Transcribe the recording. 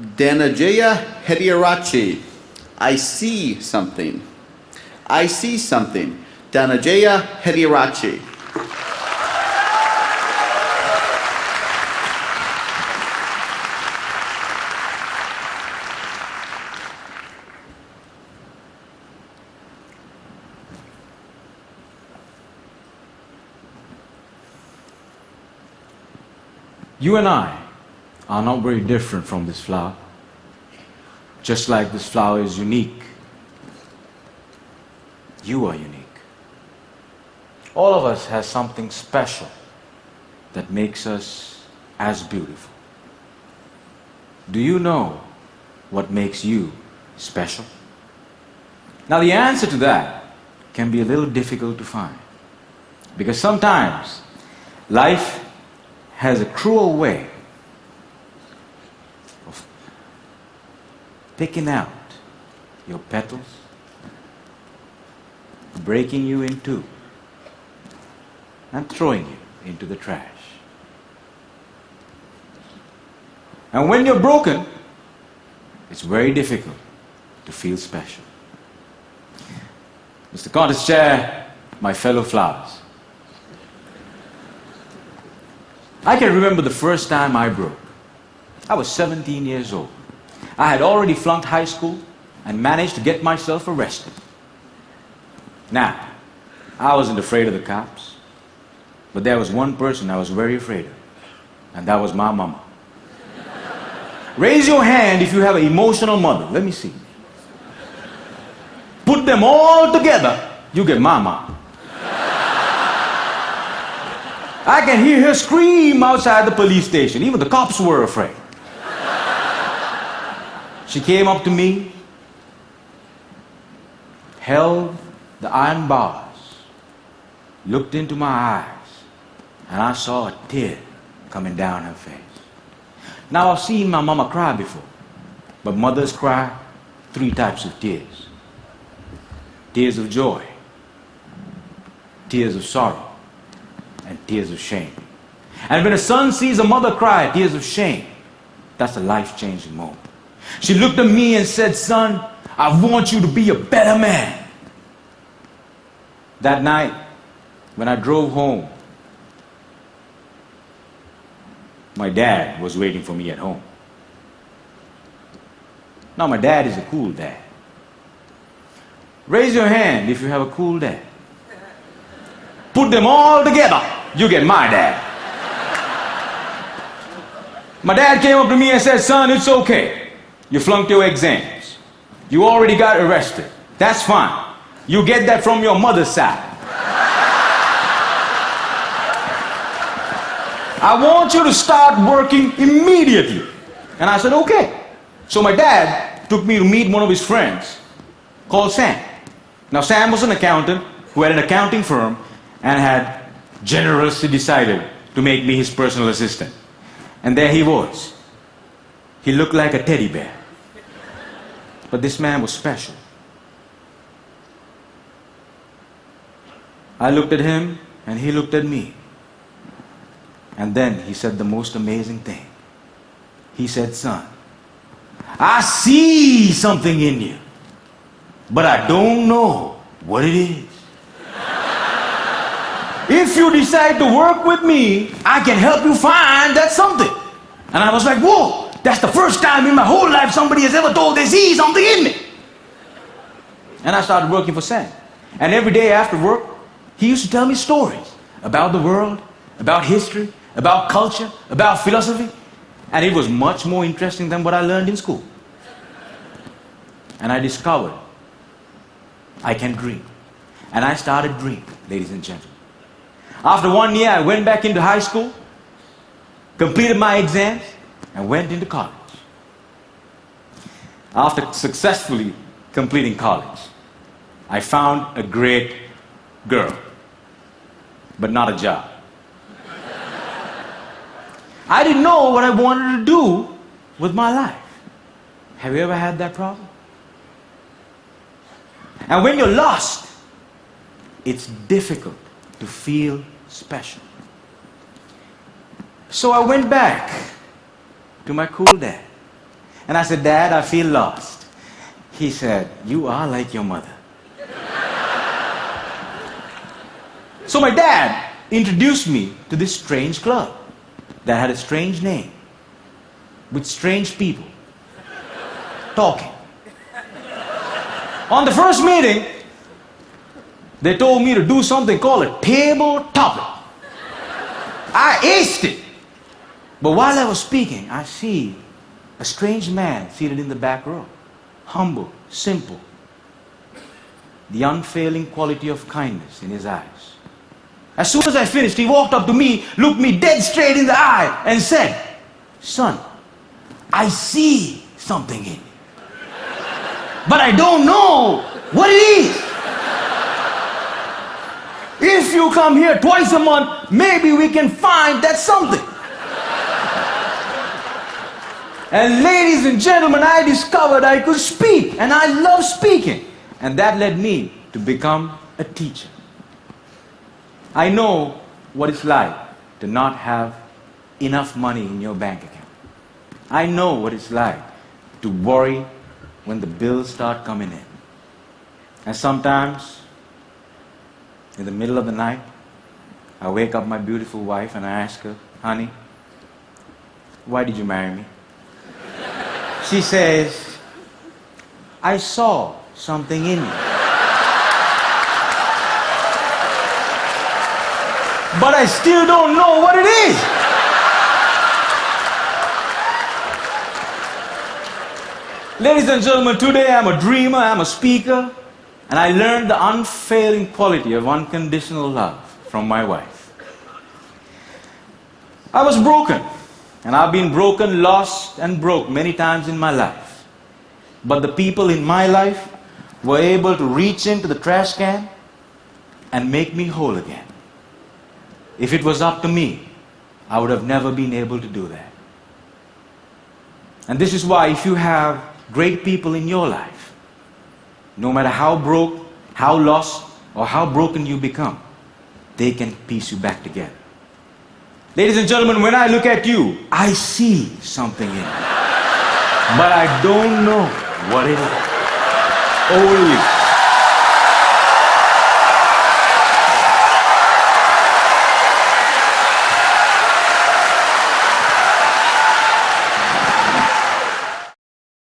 Dhananjaya Hediarachi. I see something. I see something. Dhananjaya Hediarachi. You and I are not very different from this flower. Just like this flower is unique, you are unique. All of us has something special that makes us as beautiful. Do you know what makes you special? Now the answer to that can be a little difficult to find, because sometimes life has a cruel way of picking out your petals, breaking you in two, and throwing you into the trash. And when you're broken, it's very difficult to feel special. Mr. Contest Chair, my fellow flowers, I can remember the first time I broke. I was 17 years old. I had already flunked high school and managed to get myself arrested. Now, I wasn't afraid of the cops, but there was one person I was very afraid of, and that was my mama. Raise your hand if you have an emotional mother. Let me see. Put them all together, you get mama. I can hear her scream outside the police station. Even the cops were afraid. She came up to me, held the iron bars, looked into my eyes, and I saw a tear coming down her face. Now I've seen my mama cry before, but mothers cry 3 types of tears. Tears of joy, tears of sorrow, and tears of shame. And when a son sees a mother cry tears of shame, that's a life-changing moment. She looked at me and said, "Son, I want you to be a better man." That night, when I drove home, my dad was waiting for me at home. Now, my dad is a cool dad. Raise your hand if you have a cool dad. Put them all together, you get my dad. My dad came up to me and said, "Son, it's okay. You flunked your exams. You already got arrested. That's fine. You get that from your mother's side. I want you to start working immediately." And I said, "Okay." So my dad took me to meet one of his friends called Sam. Now Sam was an accountant who had an accounting firm and had generously decided to make me his personal assistant. And there he was. He looked like a teddy bear. But this man was special. I looked at him and he looked at me. And then he said the most amazing thing. He said, "Son, I see something in you, but I don't know what it is. If you decide to work with me, I can help you find that something." And I was like, "Whoa, that's the first time in my whole life somebody has ever told they see something in me." And I started working for Sam. And every day after work, he used to tell me stories about the world, about history, about culture, about philosophy. And it was much more interesting than what I learned in school. And I discovered I can dream. And I started dreaming, ladies and gentlemen. After 1 year, I went back into high school, completed my exams, and went into college. After successfully completing college, I found a great girl, but not a job. I didn't know what I wanted to do with my life. Have you ever had that problem? And when you're lost, it's difficult to feel special. So I went back to my cool dad And I said, Dad, I feel lost. He said, you are like your mother. So my dad introduced me to this strange club that had a strange name, with strange people talking. On the first meeting, they told me to do something called a table topic. I aced it. But while I was speaking, I see a strange man seated in the back row. Humble, simple. The unfailing quality of kindness in his eyes. As soon as I finished, he walked up to me, looked me dead straight in the eye, and said, son, I see something in you. But I don't know what it is. If you come here twice a month, maybe we can find that something. And ladies and gentlemen, I discovered I could speak, and I love speaking. And that led me to become a teacher. I know what it's like to not have enough money in your bank account. I know what it's like to worry when the bills start coming in. And sometimes, in the middle of the night, I wake up my beautiful wife and I ask her, honey, why did you marry me? She says, I saw something in you. But I still don't know what it is. Ladies and gentlemen, today I'm a dreamer, I'm a speaker, and I learned the unfailing quality of unconditional love from my wife. I was broken, and I've been broken, lost, and broke many times in my life. But the people in my life were able to reach into the trash can and make me whole again. If it was up to me, I would have never been able to do that. And this is why if you have great people in your life, no matter how broke, how lost, or how broken you become, they can piece you back together. Ladies and gentlemen, when I look at you, I see something in you. But I don't know what it is. Only